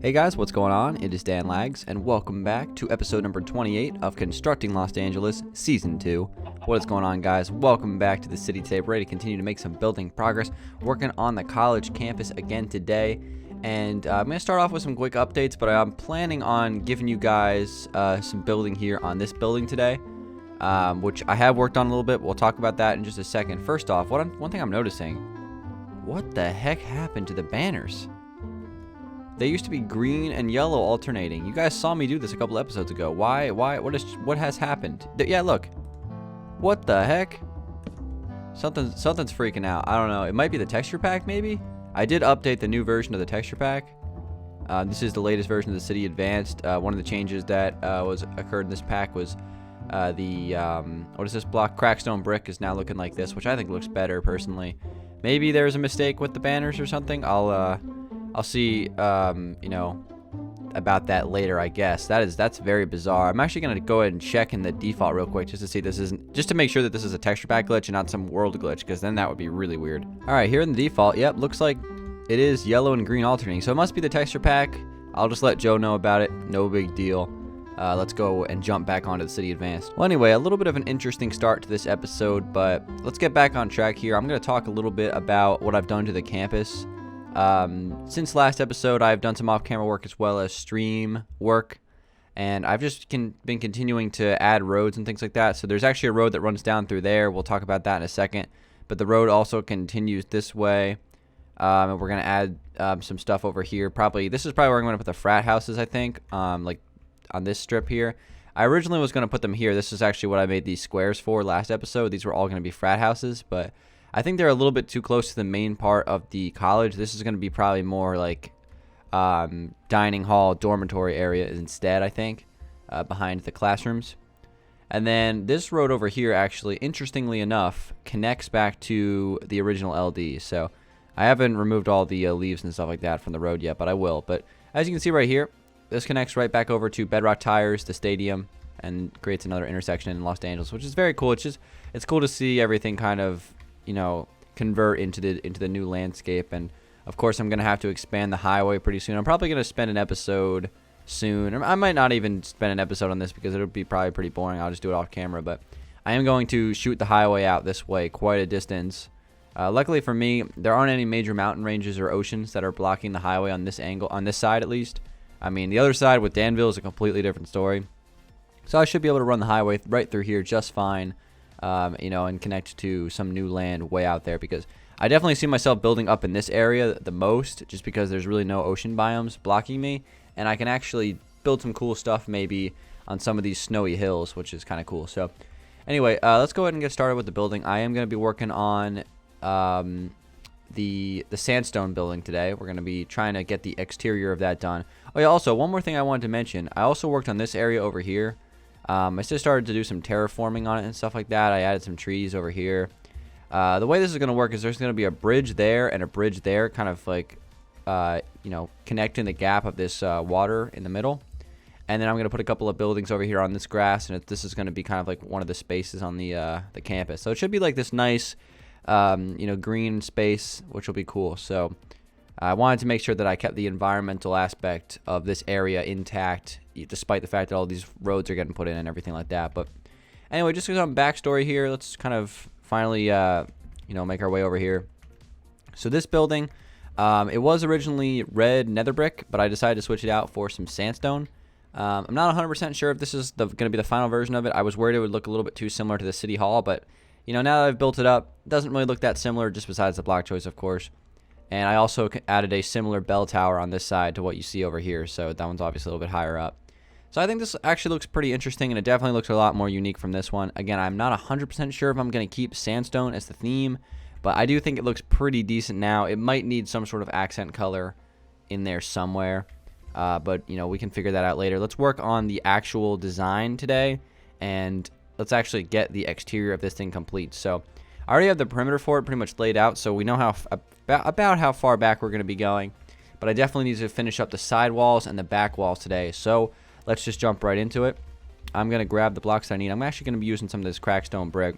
Hey guys, what's going on? It is Dan Lags, and welcome back to episode number 28 of Constructing Los Angeles, Season 2. What is going on, guys? Welcome back to the city today. We're ready to continue to make some building progress, working on the college campus again today. And I'm going to start off with some quick updates, but I'm planning on giving you guys some building here on this building today, which I have worked on a little bit. We'll talk about that in just a second. First off, one thing I'm noticing, what the heck happened to the banners? They used to be green and yellow alternating. You guys saw me do this a couple episodes ago. Why, what has happened? Yeah, look. What the heck? Something's freaking out. I don't know. It might be the texture pack, maybe? I did update the new version of the texture pack. This is the latest version of the City Advanced. One of the changes that occurred in this pack was what is this block? Crackstone brick is now looking like this, which I think looks better, personally. Maybe there's a mistake with the banners or something. I'll see, about that later, I guess. That's very bizarre. I'm actually going to go ahead and check in the default real quick just to see just to make sure that this is a texture pack glitch and not some world glitch, because then that would be really weird. All right, here in the default, yep, looks like it is yellow and green alternating. So it must be the texture pack. I'll just let Joe know about it. No big deal. Let's go and jump back onto the City Advanced. Well, anyway, a little bit of an interesting start to this episode, but let's get back on track here. I'm going to talk a little bit about what I've done to the campus. Since last episode, I've done some off-camera work as well as stream work, and I've just been continuing to add roads and things like that. So there's actually a road that runs down through there. We'll talk about that in a second, but the road also continues this way, and we're going to add some stuff over here. This is probably where I'm going to put the frat houses, I think, like on this strip here. I originally was going to put them here. This is actually what I made these squares for last episode. These were all going to be frat houses, but I think they're a little bit too close to the main part of the college. This is going to be probably more like dining hall, dormitory area instead, I think, behind the classrooms. And then this road over here, actually, interestingly enough, connects back to the original LD. So I haven't removed all the leaves and stuff like that from the road yet, but I will. But as you can see right here, this connects right back over to Bedrock Tires, the stadium, and creates another intersection in Los Angeles, which is very cool. It's cool to see everything kind of, convert into the new landscape. And of course, I'm gonna have to expand the highway pretty soon. I'm probably gonna spend an episode soon, or I might not even spend an episode on this because it'll be probably pretty boring. I'll just do it off camera, but I am going to shoot the highway out this way quite a distance. Luckily for me, there aren't any major mountain ranges or oceans that are blocking the highway on this angle, on this side at least. I mean, the other side with Danville is a completely different story. So I should be able to run the highway right through here just fine. And connect to some new land way out there, because I definitely see myself building up in this area the most, just because there's really no ocean biomes blocking me, and I can actually build some cool stuff maybe on some of these snowy hills, which is kind of cool. So anyway, let's go ahead and get started with the building. I am going to be working on the Sandstone building today. We're going to be trying to get the exterior of that done. Oh yeah, also one more thing I wanted to mention. I also worked on this area over here. I just started to do some terraforming on it and stuff like that. I added some trees over here. The way this is going to work is there's going to be a bridge there and a bridge there, kind of like, connecting the gap of this water in the middle. And then I'm going to put a couple of buildings over here on this grass, and this is going to be kind of like one of the spaces on the campus. So it should be like this nice, green space, which will be cool. So I wanted to make sure that I kept the environmental aspect of this area intact, despite the fact that all these roads are getting put in and everything like that. But anyway, just some backstory here. Let's kind of finally, make our way over here. So this building, it was originally red nether brick, but I decided to switch it out for some sandstone. I'm not 100% sure if this is going to be the final version of it. I was worried it would look a little bit too similar to the city hall, but now that I've built it up, it doesn't really look that similar, just besides the block choice, of course. And I also added a similar bell tower on this side to what you see over here, so that one's obviously a little bit higher up. So I think this actually looks pretty interesting, and it definitely looks a lot more unique from this one. Again, I'm not 100% sure if I'm going to keep sandstone as the theme, but I do think it looks pretty decent now. It might need some sort of accent color in there somewhere, but we can figure that out later. Let's work on the actual design today, and let's actually get the exterior of this thing complete. So I already have the perimeter for it pretty much laid out, so we know about how far back we're going to be going. But I definitely need to finish up the side walls and the back walls today. So let's just jump right into it. I'm going to grab the blocks I need. I'm actually going to be using some of this crackstone brick.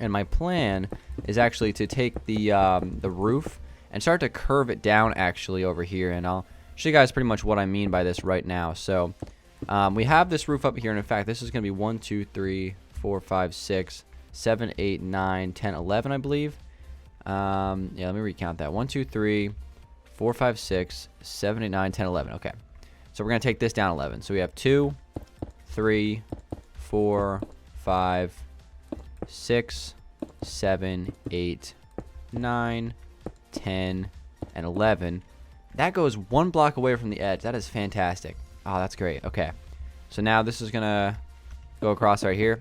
And my plan is actually to take the roof and start to curve it down actually over here. And I'll show you guys pretty much what I mean by this right now. So we have this roof up here, and in fact, this is going to be 1, 2, 3, 4, 5, 6, 7, 8, 9, 10, 11, I believe. Yeah, let me recount that. 1, 2, 3, 4, 5, 6, 7, 8, 9, 10, 11. Okay. So we're going to take this down 11. So we have 2, 3, 4, 5, 6, 7, 8, 9, 10, and 11. That goes 1 block away from the edge. That is fantastic. Oh, that's great. Okay. So now this is going to go across right here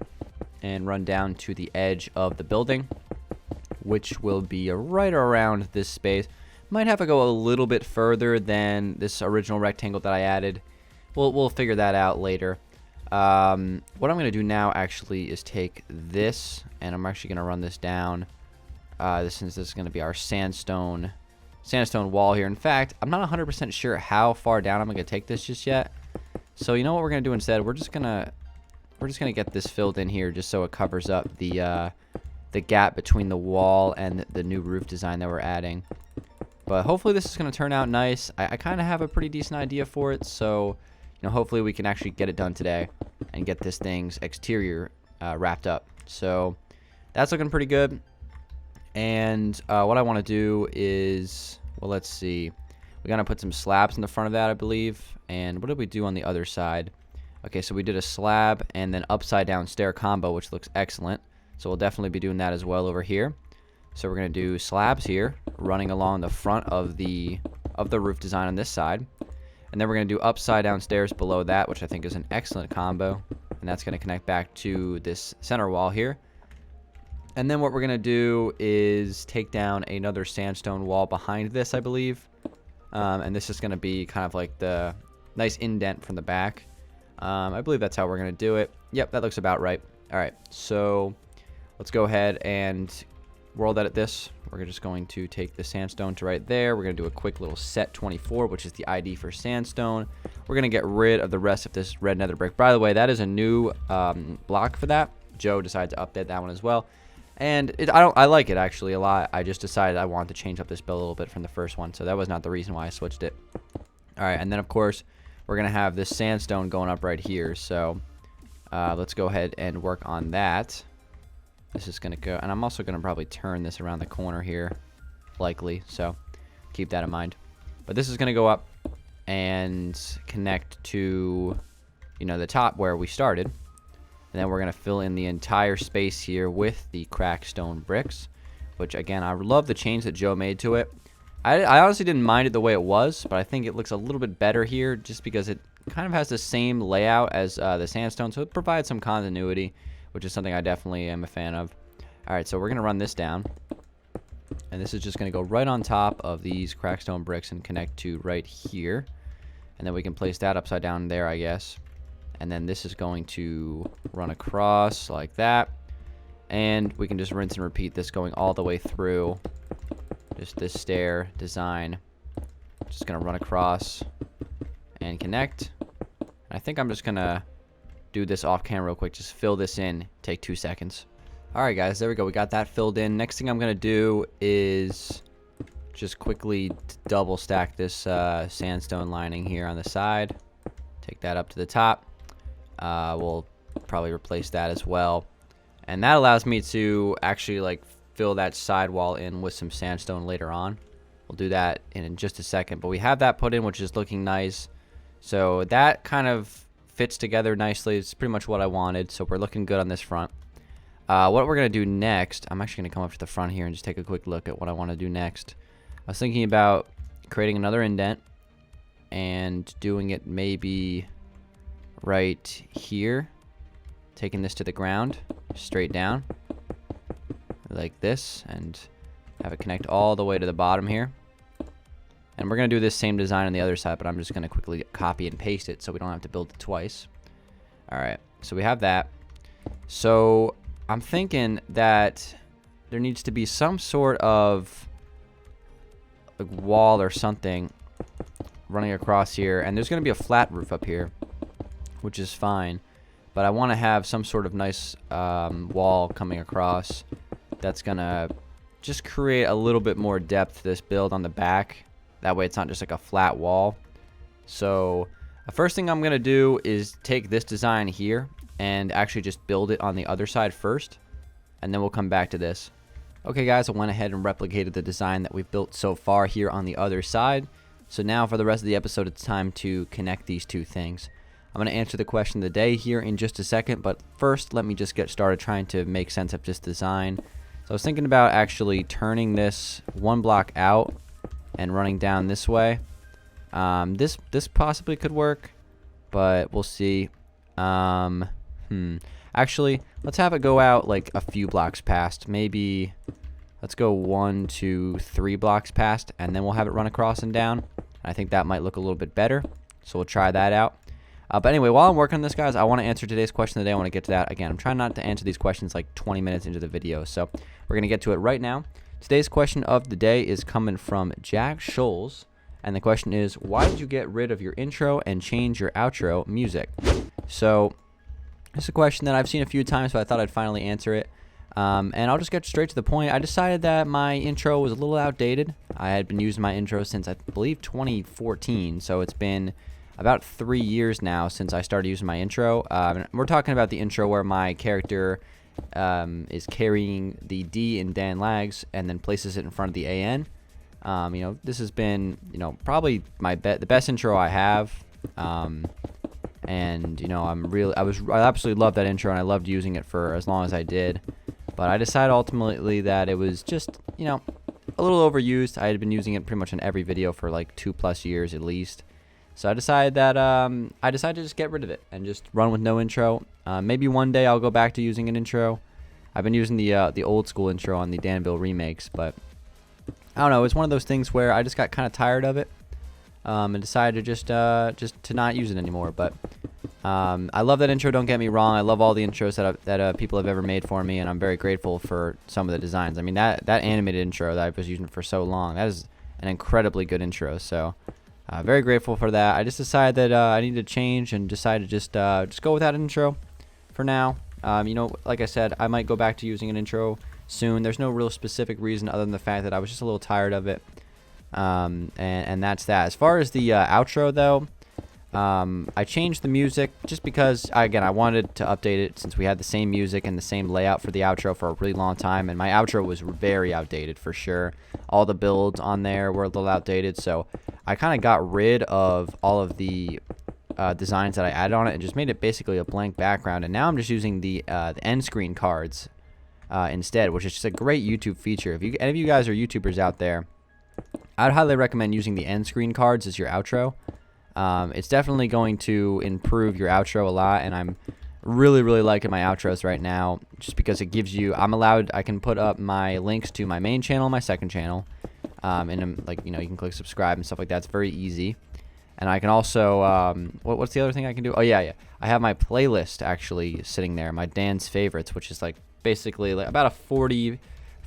and run down to the edge of the building, which will be right around this space. Might have to go a little bit further than this original rectangle that I added. We'll figure that out later. What I'm going to do now actually is take this, and I'm actually going to run this down. Since this is going to be our sandstone wall here. In fact, I'm not 100% sure how far down I'm going to take this just yet. So you know what we're going to do instead? We're just going to get this filled in here just so it covers up the gap between the wall and the new roof design that we're adding. But hopefully this is going to turn out nice. I kind of have a pretty decent idea for it, so you know, hopefully we can actually get it done today and get this thing's exterior wrapped up. So that's looking pretty good. And what I want to do is, well, let's see. We got to put some slabs in the front of that, I believe. And what did we do on the other side? Okay, so we did a slab and then upside down stair combo, which looks excellent. So we'll definitely be doing that as well over here. So we're going to do slabs here, running along the front of the roof design on this side. And then we're going to do upside down stairs below that, which I think is an excellent combo. And that's going to connect back to this center wall here. And then what we're going to do is take down another sandstone wall behind this, I believe. And this is going to be kind of like the nice indent from the back. I believe that's how we're going to do it. Yep, that looks about right. All right, so let's go ahead and world edit this. We're just going to take the sandstone to right there. We're going to do a quick little set 24, which is the ID for sandstone. We're going to get rid of the rest of this red nether brick. By the way, that is a new block for that. Joe decided to update that one as well. And I like it actually a lot. I just decided I wanted to change up this build a little bit from the first one. So that was not the reason why I switched it. All right, and then of course, we're going to have this sandstone going up right here. So let's go ahead and work on that. This is going to go, and I'm also going to probably turn this around the corner here, likely, so keep that in mind. But this is going to go up and connect to, you know, the top where we started. And then we're going to fill in the entire space here with the cracked stone bricks, which, again, I love the change that Joe made to it. I honestly didn't mind it the way it was, but I think it looks a little bit better here just because it kind of has the same layout as the sandstone, so it provides some continuity, which is something I definitely am a fan of. All right, so we're going to run this down. And this is just going to go right on top of these cracked stone bricks and connect to right here. And then we can place that upside down there, I guess. And then this is going to run across like that. And we can just rinse and repeat this going all the way through. Just this stair design. Just going to run across and connect. I think I'm just going to do this off camera real quick. Just fill this in. Take 2 seconds. Alright guys, there we go. We got that filled in. Next thing I'm going to do is just quickly double stack this sandstone lining here on the side. Take that up to the top. We'll probably replace that as well. And that allows me to actually like fill that side wall in with some sandstone later on. We'll do that in just a second. But we have that put in, which is looking nice. So that kind of fits together nicely. It's pretty much what I wanted. So we're looking good on this front. What we're going to do next, I'm actually going to come up to the front here and just take a quick look at what I want to do next. I was thinking about creating another indent and doing it maybe right here. Taking this to the ground, straight down, like this, and have it connect all the way to the bottom here. And we're going to do this same design on the other side, but I'm just going to quickly copy and paste it so we don't have to build it twice. Alright, so we have that. So I'm thinking that there needs to be some sort of like wall or something running across here. And there's going to be a flat roof up here, which is fine. But I want to have some sort of nice wall coming across that's going to just create a little bit more depth to this build on the back. That way it's not just like a flat wall. So the first thing I'm going to do is take this design here and actually just build it on the other side first, and then we'll come back to this. Okay guys, I went ahead and replicated the design that we've built so far here on the other side. So now for the rest of the episode, it's time to connect these two things. I'm going to answer the question of the day here in just a second, but first let me just get started trying to make sense of this design. So I was thinking about actually turning this one block out and running down this way. This possibly could work, but we'll see. Actually, let's have it go out like a few blocks past. Maybe let's go 1, 2, 3 blocks past, and then we'll have it run across and down. I think that might look a little bit better, so we'll try that out. But anyway, while I'm working on this, guys, I want to answer today's question of the day. I want to get to that. Again, I'm trying not to answer these questions like 20 minutes into the video, so we're going to get to it right now. Today's question of the day is coming from Jack Scholes, and the question is, why did you get rid of your intro and change your outro music? So it's a question that I've seen a few times, so I thought I'd finally answer it. And I'll just get straight to the point. I decided that my intro was a little outdated. I had been using my intro since, I believe, 2014, so it's been about 3 years now since I started using my intro. We're talking about the intro where my character is carrying the D in Dan Lags and then places it in front of the AN. This has been, probably the best intro I have. And I absolutely love that intro, and I loved using it for as long as I did. But I decided ultimately that it was just, a little overused. I had been using it pretty much in every video for like 2+ years at least. So I decided to just get rid of it and just run with no intro. Maybe one day I'll go back to using an intro. I've been using the old school intro on the Danville remakes, but I don't know. It's one of those things where I just got kind of tired of it. And decided to just to not use it anymore. But I love that intro. Don't get me wrong. I love all the intros that people have ever made for me, and I'm very grateful for some of the designs. I mean, that animated intro that I was using for so long, that is an incredibly good intro. So very grateful for that. I just decided that I needed to change and decided to just go with that intro for now. Like I said, I might go back to using an intro soon. There's no real specific reason other than the fact that I was just a little tired of it. And that's that. As far as the outro though, I changed the music just because I wanted to update it since we had the same music and the same layout for the outro for a really long time, and my outro was very outdated for sure. All the builds on there were a little outdated, so I kind of got rid of all of the designs that I added on it and just made it basically a blank background, and now I'm just using the end screen cards instead, which is just a great YouTube feature. If any of you guys are YouTubers out there, I'd highly recommend using the end screen cards as your outro. It's definitely going to improve your outro a lot, and I'm really liking my outros right now just because it gives you, I can put up my links to my main channel and my second channel, and you can click subscribe and stuff like that. It's very easy. And I can also, what's the other thing I can do? Oh yeah, I have my playlist actually sitting there, my Dan's favorites, which is like basically like about a 40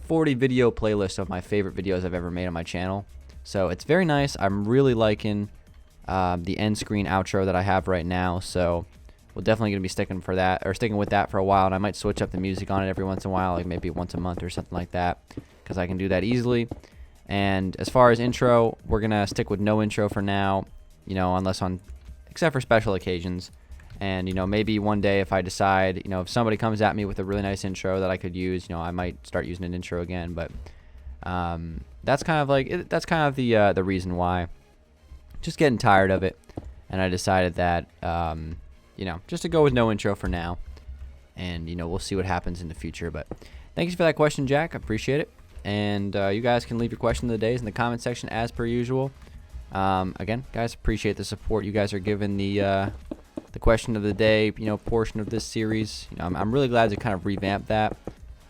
video playlist of my favorite videos I've ever made on my channel. So it's very nice. I'm really liking the end screen outro that I have right now. So we're definitely going to be sticking with that for a while. And I might switch up the music on it every once in a while, like maybe once a month or something like that, because I can do that easily. And as far as intro, we're going to stick with no intro for now, except for special occasions. And, maybe one day if I decide, if somebody comes at me with a really nice intro that I could use, I might start using an intro again. But that's kind of the reason why. Just getting tired of it. And I decided that, just to go with no intro for now. And, we'll see what happens in the future. But thank you for that question, Jack. I appreciate it. And you guys can leave your question of the days in the comment section as per usual. Again, guys, appreciate the support you guys are giving the question of the day, portion of this series. I'm really glad to kind of revamp that.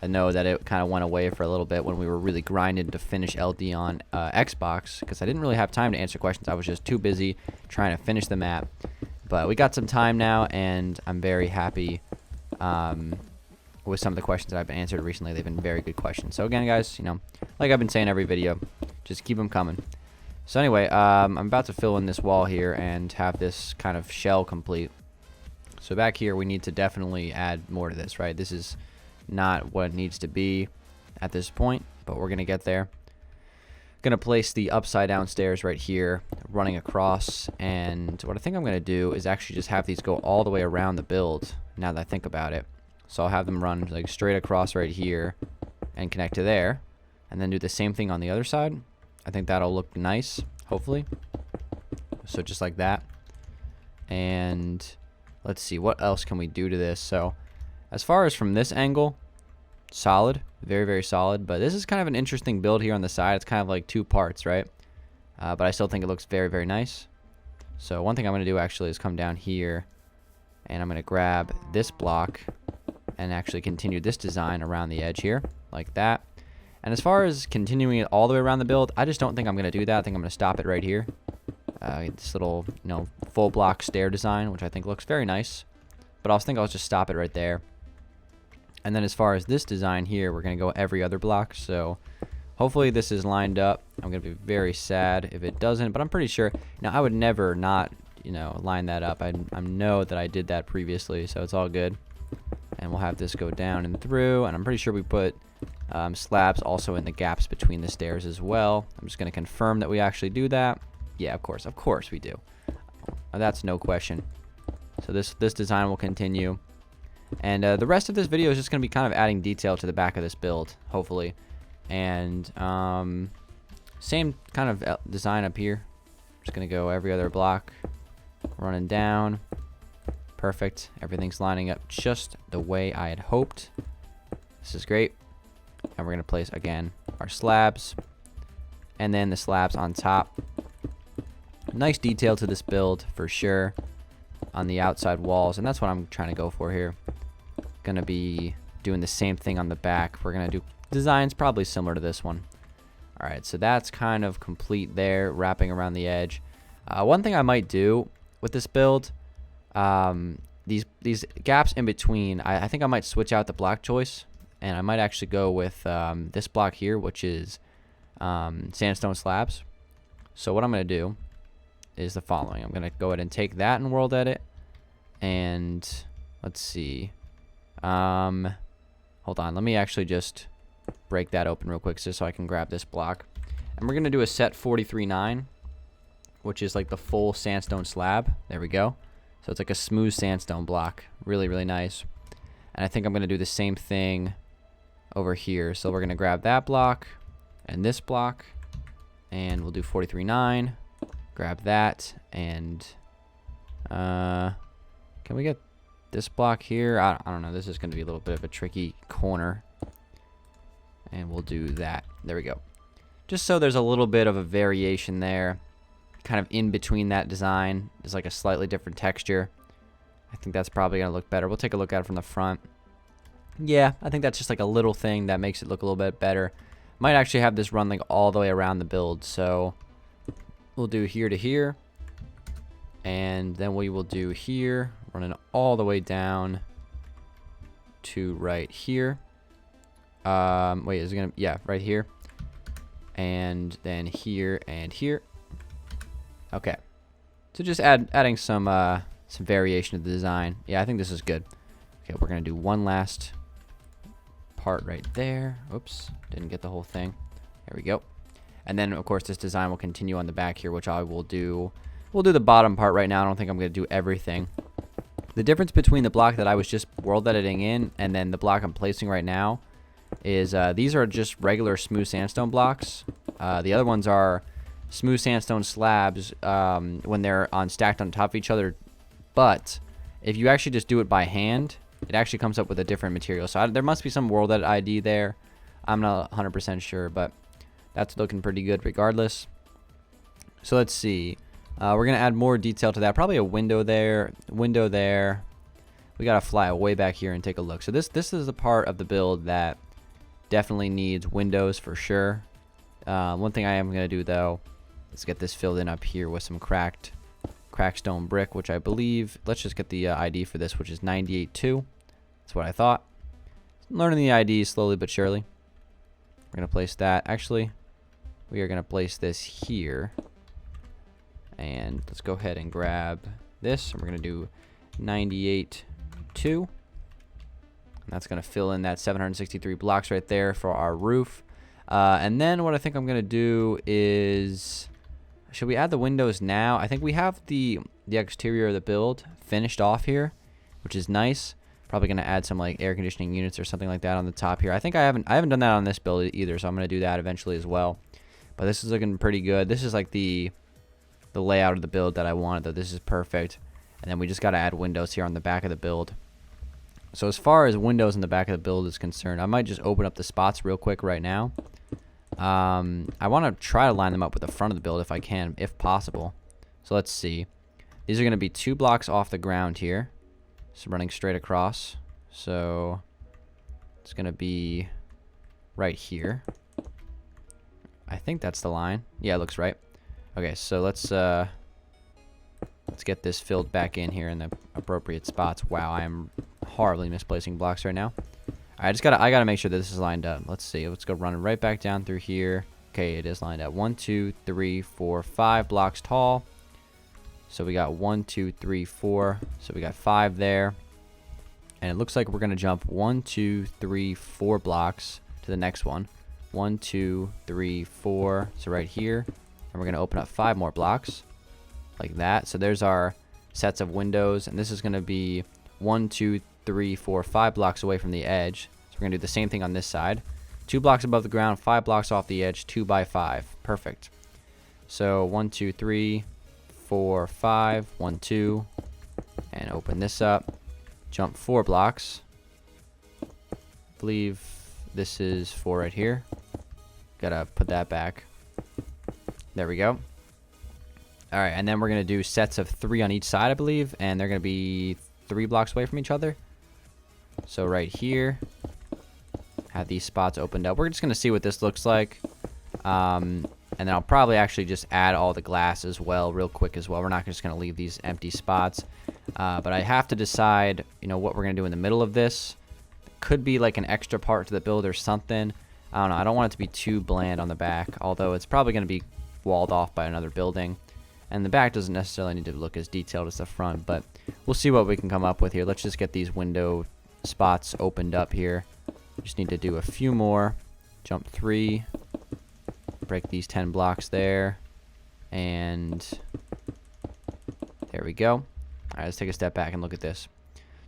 I know that it kind of went away for a little bit when we were really grinding to finish LD on Xbox, because I didn't really have time to answer questions. I was just too busy trying to finish the map. But we got some time now, and I'm very happy with some of the questions that I've been answered recently. They've been very good questions. So again, guys, like I've been saying every video, just keep them coming. So anyway, I'm about to fill in this wall here and have this kind of shell complete. So back here, we need to definitely add more to this, right? This is not what it needs to be at this point, but we're going to get there. Gonna place the upside down stairs right here, running across, and what I think I'm gonna do is actually just have these go all the way around the build, now that I think about it. So I'll have them run like straight across right here and connect to there, and then do the same thing on the other side. I think that'll look nice, hopefully. So just like that. And let's see, what else can we do to this? So as far as from this angle, solid, very, very solid. But this is kind of an interesting build here on the side. It's kind of like two parts, right? But I still think it looks very, very nice. So one thing I'm going to do actually is come down here, and I'm going to grab this block and actually continue this design around the edge here, like that. And as far as continuing it all the way around the build, I just don't think I'm going to do that. I think I'm going to stop it right here. This little, full block stair design, which I think looks very nice. But I think I'll just stop it right there. And then as far as this design here, we're going to go every other block. So hopefully this is lined up. I'm going to be very sad if it doesn't, but I'm pretty sure. Now, I would never not, line that up. I know that I did that previously, so it's all good. And we'll have this go down and through. And I'm pretty sure we put slabs also in the gaps between the stairs as well. I'm just going to confirm that we actually do that. Yeah, of course we do. That's no question. So this design will continue. And the rest of this video is just going to be kind of adding detail to the back of this build, hopefully. And same kind of design up here. Just going to go every other block, running down. Perfect. Everything's lining up just the way I had hoped. This is great. And we're going to place, again, our slabs. And then the slabs on top. Nice detail to this build, for sure, on the outside walls. And that's what I'm trying to go for here. Gonna be doing the same thing on the back. We're gonna do designs probably similar to this one. All right, so that's kind of complete there, wrapping around the edge. One thing I might do with this build, these gaps in between, I think I might switch out the block choice, and I might actually go with this block here, which is sandstone slabs. So what I'm gonna do is the following. I'm gonna go ahead and take that in world edit, and let's see. Hold on, let me actually just break that open real quick just so I can grab this block. And we're going to do a set 43.9, which is like the full sandstone slab. There we go. So it's like a smooth sandstone block. Really, really nice. And I think I'm going to do the same thing over here. So we're going to grab that block and this block, and we'll do 43.9. Grab that, and can we get this block here? I don't know. This is going to be a little bit of a tricky corner. And we'll do that. There we go. Just so there's a little bit of a variation there. Kind of in between that design. There's like a slightly different texture. I think that's probably going to look better. We'll take a look at it from the front. Yeah, I think that's just like a little thing that makes it look a little bit better. Might actually have this run like all the way around the build. So we'll do here to here. And then we will do here, running all the way down to right here. Wait, is it gonna? Yeah, right here. And then here and here. Okay. So just adding some variation to the design. Yeah, I think this is good. Okay, we're gonna do one last part right there. Oops, didn't get the whole thing. There we go. And then of course this design will continue on the back here, which I will do. We'll do the bottom part right now. I don't think I'm going to do everything. The difference between the block that I was just world editing in and then the block I'm placing right now is these are just regular smooth sandstone blocks. The other ones are smooth sandstone slabs when they're stacked on top of each other. But if you actually just do it by hand, it actually comes up with a different material. So there must be some world edit ID there. I'm not 100% sure, but that's looking pretty good regardless. So let's see. We're going to add more detail to that. Probably a window there. Window there. We got to fly way back here and take a look. So this is the part of the build that definitely needs windows for sure. One thing I am going to do, though, is get this filled in up here with some cracked stone brick, which I believe... Let's just get the ID for this, which is 98.2. That's what I thought. Learning the ID slowly but surely. We're going to place that. Actually, we are going to place this here. And let's go ahead and grab this. And we're going to do 98.2. And that's going to fill in that 763 blocks right there for our roof. And then what I think I'm going to do is, should we add the windows now? I think we have the exterior of the build finished off here, which is nice. Probably going to add some like air conditioning units or something like that on the top here. I think I haven't done that on this build either, so I'm going to do that eventually as well. But this is looking pretty good. This is like the layout of the build that I wanted, though. This is perfect. And then we just got to add windows here on the back of the build. So as far as windows in the back of the build is concerned, I might just open up the spots real quick right now. I want to try to line them up with the front of the build if I can, if possible. So let's see. These are going to be 2 blocks off the ground here. So running straight across. So it's going to be right here. I think that's the line. Yeah, it looks right. Okay, so let's get this filled back in here in the appropriate spots. Wow, I am horribly misplacing blocks right now. I gotta make sure that this is lined up. Let's see. Let's go running right back down through here. Okay, it is lined up. 1, 2, 3, 4, 5 blocks tall. So we got 1, 2, 3, 4. So we got 5 there. And it looks like we're gonna jump 1, 2, 3, 4 blocks to the next one. 1, 2, 3, 4. So right here. And we're gonna open up 5 more blocks. Like that. So there's our sets of windows. And this is gonna be 1, 2, 3, 4, 5 blocks away from the edge. So we're going to do the same thing on this side. 2 blocks above the ground, 5 blocks off the edge, 2 by 5. Perfect. So 1, 2, 3, 4, 5, 1, 2. And open this up. Jump 4 blocks. I believe this is 4 right here. Gotta put that back. There we go. Alright, and then we're going to do sets of 3 on each side, I believe. And they're going to be 3 blocks away from each other. So right here, have these spots opened up. We're just going to see what this looks like. And then I'll probably actually just add all the glass as well real quick as well. We're not just going to leave these empty spots. But I have to decide, what we're going to do in the middle of this. Could be like an extra part to the build or something. I don't know. I don't want it to be too bland on the back, although it's probably going to be walled off by another building. And the back doesn't necessarily need to look as detailed as the front, but we'll see what we can come up with here. Let's just get these window spots opened up here. Just need to do a few more. Jump 3. Break these 10 blocks there. And there we go. All right, let's take a step back and look at this.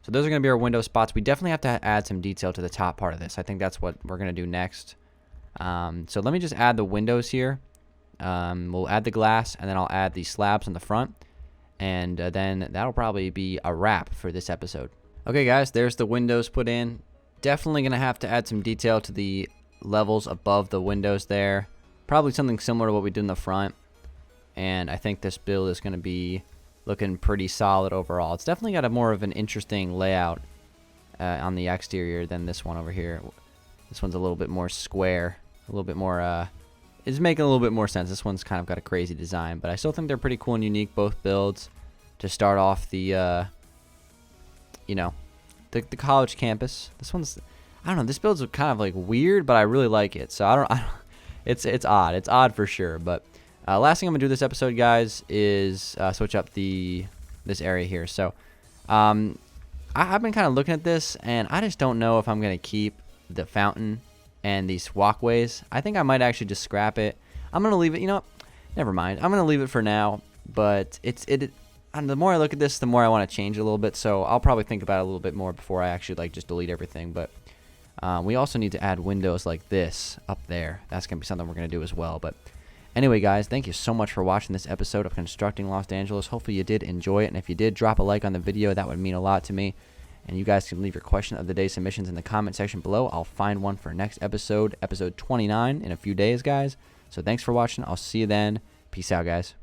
So those are going to be our window spots. We definitely have to add some detail to the top part of this. I think that's what we're going to do next. So let me just add the windows here. We'll add the glass, and then I'll add the slabs on the front, and then that'll probably be a wrap for this episode. Okay guys, there's the windows put in. Definitely gonna have to add some detail to the levels above the windows there. Probably something similar to what we did in the front, and I think this build is gonna be looking pretty solid overall. It's definitely got a more of an interesting layout on the exterior than this one over here. This one's a little bit more square, a little bit more it's making a little bit more sense. This one's kind of got a crazy design, but I still think they're pretty cool and unique, both builds, to start off the the college campus. This one's, I don't know, this build's kind of like weird, but I really like it. So I don't it's odd. It's odd for sure. But last thing I'm gonna do this episode, guys, is switch up this area here. So I've been kind of looking at this, and I just don't know if I'm gonna keep the fountain and these walkways. I think I might actually just scrap it. I'm gonna leave it. Never mind. I'm gonna leave it for now. But and the more I look at this, the more I want to change it a little bit. So I'll probably think about it a little bit more before I actually just delete everything. But we also need to add windows like this up there. That's gonna be something we're gonna do as well. But anyway, guys, thank you so much for watching this episode of Constructing Los Dangeles. Hopefully you did enjoy it, and if you did, drop a like on the video. That would mean a lot to me. And you guys can leave your question of the day submissions in the comment section below. I'll find one for next episode, episode 29, in a few days, guys. So thanks for watching. I'll see you then. Peace out, guys.